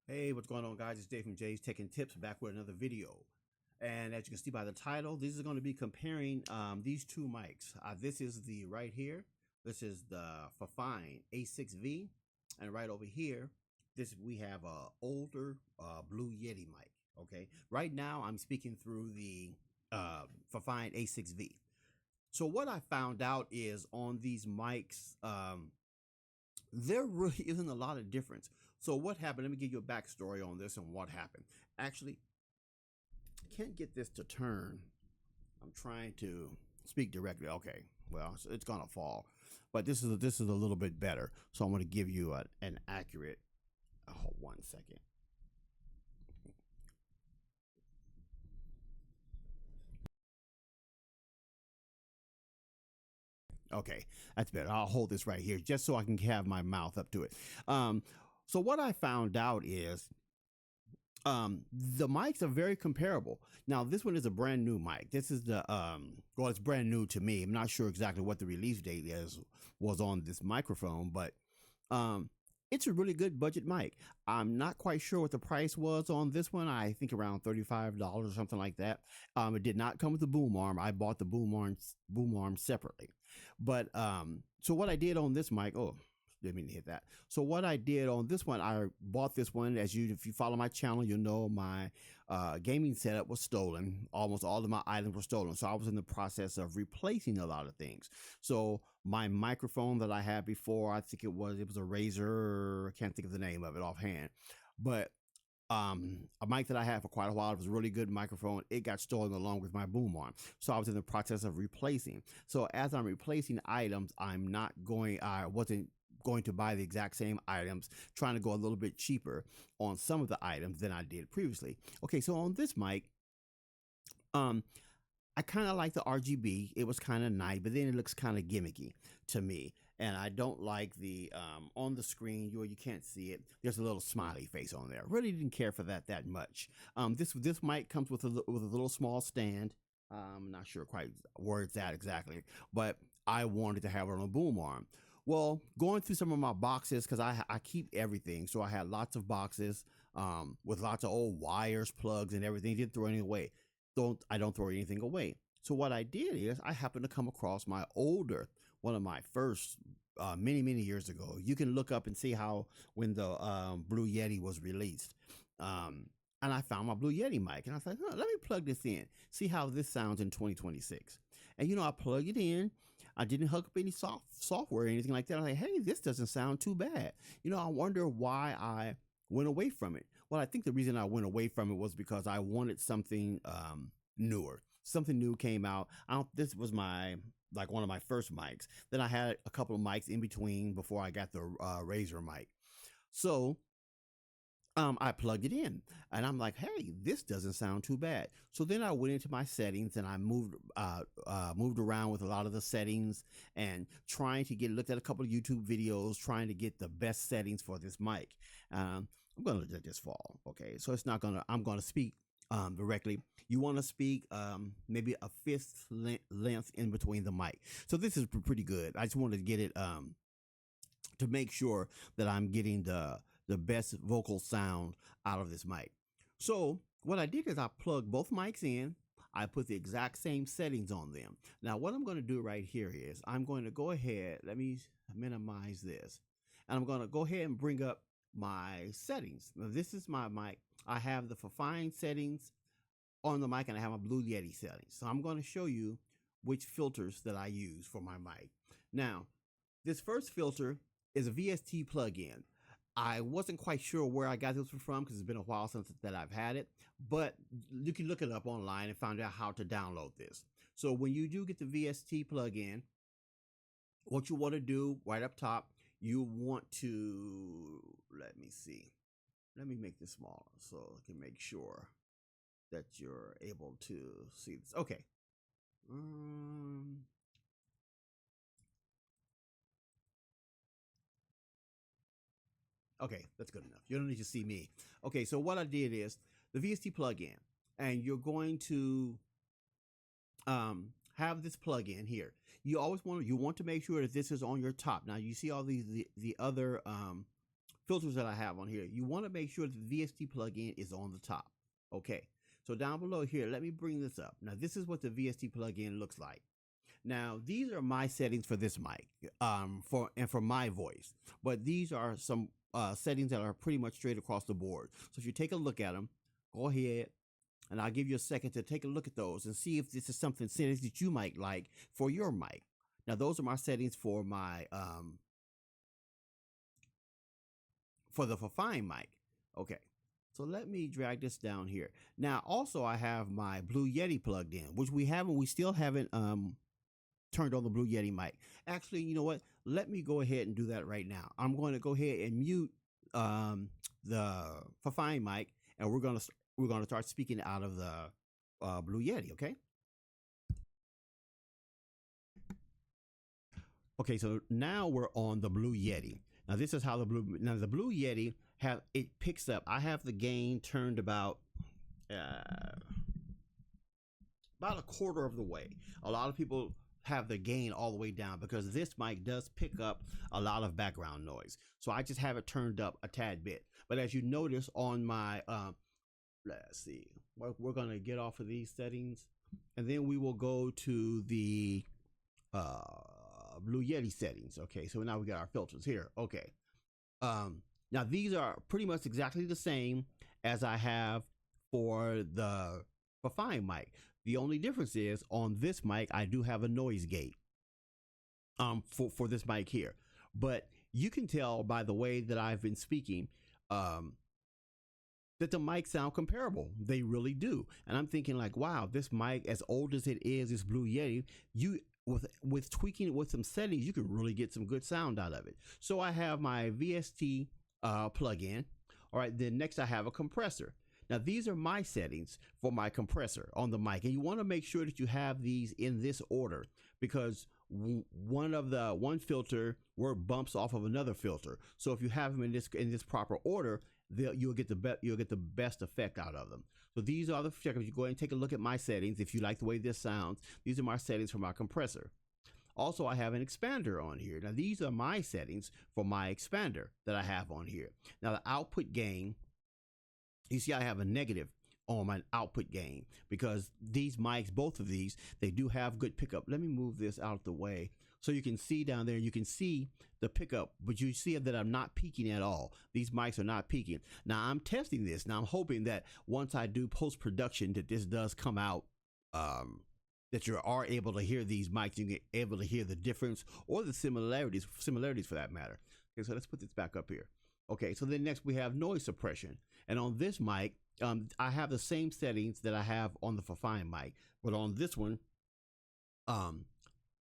Hey, what's going on, guys? It's Dave from Jay's Tech and Tips, back with another video. And as you can see by the title, this is going to be comparing these two mics. This is the right here. This is the FIFINE A6V, and right over here, this we have a older Blue Yeti mic. Okay, right now I'm speaking through the FIFINE A6V. So what I found out is on these mics, there really isn't a lot of difference. So what happened? Let me give you a backstory on this and what happened. Actually, I can't get this to turn. I'm trying to speak directly. Okay, well, it's gonna fall, but this is a little bit better. So I'm gonna give you an accurate. Oh, 1 second. Okay, that's better. I'll hold this right here just so I can have my mouth up to it. So what I found out is the mics are very comparable. Now this one is a brand new mic. This is the well, it's brand new to me. I'm not sure exactly what the release date was on this microphone, but um it's a really good budget mic. I'm not quite sure what the price was on this one. I think around $35 or something like that. It did not come with the boom arm. I bought the boom arm separately. But so what I did on this mic, oh, didn't mean to hit that. So what I did on this one, I bought this one. If you follow my channel, you'll know my gaming setup was stolen. Almost all of my items were stolen. So I was in the process of replacing a lot of things. So my microphone that I had before, I think it was a Razor. I can't think of the name of it offhand, but a mic that I had for quite a while. It was a really good microphone. It got stolen along with my boom arm. So I was in the process of replacing. So as I'm replacing items, I wasn't going to buy the exact same items, trying to go a little bit cheaper on some of the items than I did previously. Okay, so on this mic, um, I kind of like the RGB. It was kind of nice, but then it looks kind of gimmicky to me. And I don't like the on the screen. You can't see it. There's a little smiley face on there. Really didn't care for that much. This mic comes with with a little small stand. I'm not sure quite where it's at exactly, but I wanted to have it on a boom arm. Well, going through some of my boxes because I keep everything, so I had lots of boxes with lots of old wires, plugs, and everything. Didn't throw anything away. I don't throw anything away. So what I did is I happened to come across my older, one of my first many years ago. You can look up and see how when the Blue Yeti was released. Um, and I found my Blue Yeti mic, and I was like, huh, let me plug this in, see how this sounds in 2026. And I plugged it in. I didn't hook up any software or anything like that. I was like, hey, this doesn't sound too bad. I wonder why I went away from it. Well, I think the reason I went away from it was because I wanted something newer. Something new came out. This was one of my first mics. Then I had a couple of mics in between before I got the Razor mic. So I plugged it in, and I'm like, hey, this doesn't sound too bad. So then I went into my settings, and I moved around with a lot of the settings, and trying to looked at a couple of YouTube videos, trying to get the best settings for this mic. I'm gonna let this fall. Okay, so it's not gonna. I'm gonna speak directly. You want to speak maybe a fifth length in between the mic. So this is pretty good. I just wanted to get it to make sure that I'm getting the best vocal sound out of this mic. So what I did is I plugged both mics in. I put the exact same settings on them. Now what I'm going to do right here is I'm going to go ahead. Let me minimize this, and I'm going to go ahead and bring up my settings. Now this is my mic. I have the fine settings on the mic, and I have my Blue Yeti settings. So I'm going to show you which filters that I use for my mic. Now, this first filter is a VST plugin. I wasn't quite sure where I got this from because it's been a while since that I've had it, but you can look it up online and find out how to download this. So when you do get the VST plugin, what you want to do right up top, you want to, let me see, let me make this smaller so I can make sure that you're able to see this. Okay. Okay, that's good enough. You don't need to see me. Okay, so what I did is the VST plugin, and you're going to have this plugin here. You want to make sure that this is on your top. Now you see all the other filters that I have on here, you want to make sure that the VST plugin is on the top. Okay, so down below here, let me bring this up. Now, this is what the VST plugin looks like. Now, these are my settings for this mic, for my voice, but these are some settings that are pretty much straight across the board. So if you take a look at them, go ahead, and I'll give you a second to take a look at those and see if this is something settings that you might like for your mic. Now, those are my settings for my for the FIFINE mic. Okay, so let me drag this down here. Now, also I have my Blue Yeti plugged in, which we still haven't turned on the Blue Yeti mic. Actually, you know what? Let me go ahead and do that right now. I'm going to go ahead and mute the FIFINE mic, and we're gonna start speaking out of the Blue Yeti. Okay. Okay, so now we're on the Blue Yeti. Now this is how the Blue Yeti picks up. I have the gain turned about a quarter of the way. A lot of people have the gain all the way down because this mic does pick up a lot of background noise. So I just have it turned up a tad bit. But as you notice on my let's see, we're gonna get off of these settings, and then we will go to the Blue Yeti settings. Okay, so now we got our filters here. Okay, now these are pretty much exactly the same as I have for the FIFINE mic. The only difference is on this mic I do have a noise gate for this mic here, but you can tell by the way that I've been speaking that the mics sound comparable. They really do. And I'm thinking like, wow, this mic, as old as it is, this Blue Yeti, with tweaking it with some settings, you can really get some good sound out of it. So I have my VST plugin. All right, then next I have a compressor. Now these are my settings for my compressor on the mic, and you want to make sure that you have these in this order because one filter word bumps off of another filter. So if you have them in this proper order, you'll get the best effect out of them. So these are the checkers. You go ahead and take a look at my settings if you like the way this sounds. These are my settings for my compressor. Also, I have an expander on here. Now these are my settings for my expander that I have on here. Now the output gain, you see I have a negative on my output gain because these mics, both of these, they do have good pickup. Let me move this out of the way so you can see down there, you can see the pickup, but you see that I'm not peaking at all. These mics are not peaking. Now I'm testing this. Now I'm hoping that once I do post-production that this does come out, that you are able to hear these mics, you get able to hear the difference or the similarities for that matter. Okay, so let's put this back up here. Okay, so then next we have noise suppression. And on this mic, I have the same settings that I have on the FIFINE mic, but on this one,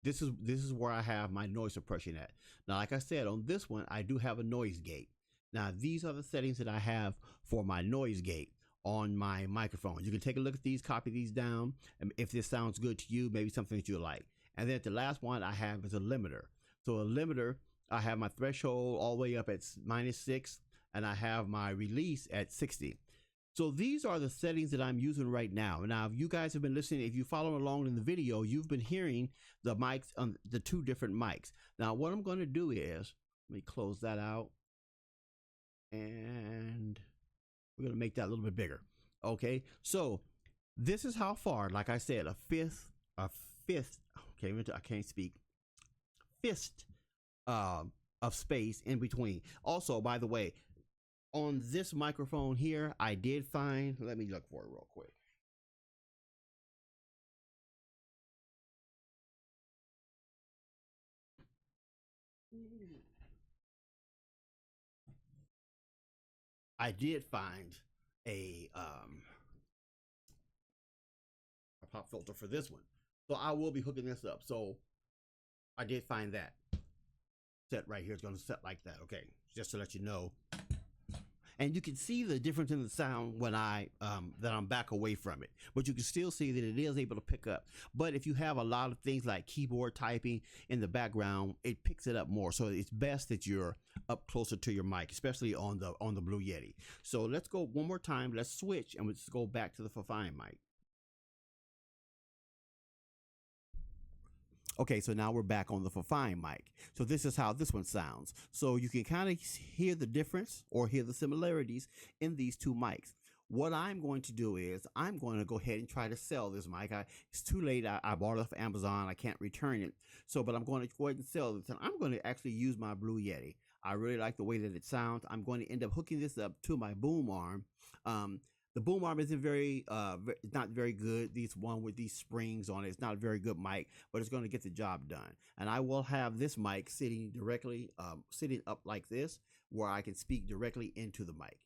this is where I have my noise suppression at. Now, like I said, on this one, I do have a noise gate. Now, these are the settings that I have for my noise gate on my microphone. You can take a look at these, copy these down, and if this sounds good to you, maybe something that you like. And then the last one I have is a limiter. So a limiter, I have my threshold all the way up at -6, and I have my release at 60. So these are the settings that I'm using right now. Now, if you guys have been listening, if you follow along in the video, you've been hearing the mics on the two different mics. Now, what I'm going to do is, let me close that out, and we're going to make that a little bit bigger. Okay, so this is how far, like I said, a fifth, okay, I can't speak, fist of space in between. Also, by the way, on this microphone here, I did find, let me look for it real quick. I did find a pop filter for this one. So I will be hooking this up. So I did find that. Set right here is going to set like that. Okay, just to let you know. And you can see the difference in the sound when that I'm back away from it, but you can still see that it is able to pick up. But if you have a lot of things like keyboard typing in the background, it picks it up more. So it's best that you're up closer to your mic, especially on the Blue Yeti. So let's go one more time. Let's switch and let's go back to the FIFINE mic. Okay, so now we're back on the FIFINE mic. So this is how this one sounds. So you can kind of hear the difference or hear the similarities in these two mics. What I'm going to do is I'm going to go ahead and try to sell this mic. It's too late. I bought it off Amazon. I can't return it. So, but I'm going to go ahead and sell this. And I'm going to actually use my Blue Yeti. I really like the way that it sounds. I'm going to end up hooking this up to my boom arm. Um, the boom arm isn't not very good. These one with these springs on it. It's not a very good mic, but it's going to get the job done. And I will have this mic sitting up like this, where I can speak directly into the mic.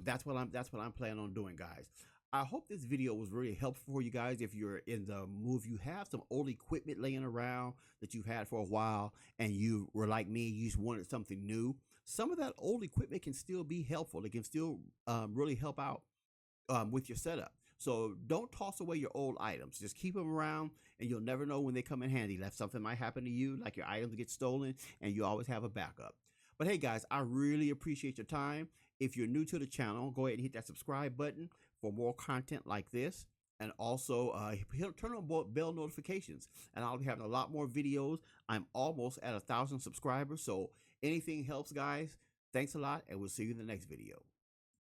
That's what I'm planning on doing, guys. I hope this video was really helpful for you guys. If you're in the move, you have some old equipment laying around that you've had for a while, and you were like me, you just wanted something new. Some of that old equipment can still be helpful. It can still really help out with your setup. So don't toss away your old items. Just keep them around, and you'll never know when they come in handy. That something might happen to you, like your items get stolen, and you always have a backup. But hey, guys, I really appreciate your time. If you're new to the channel, go ahead and hit that subscribe button for more content like this. And also turn on bell notifications, and I'll be having a lot more videos. I'm almost at 1,000 subscribers, so anything helps, guys. Thanks a lot, and we'll see you in the next video.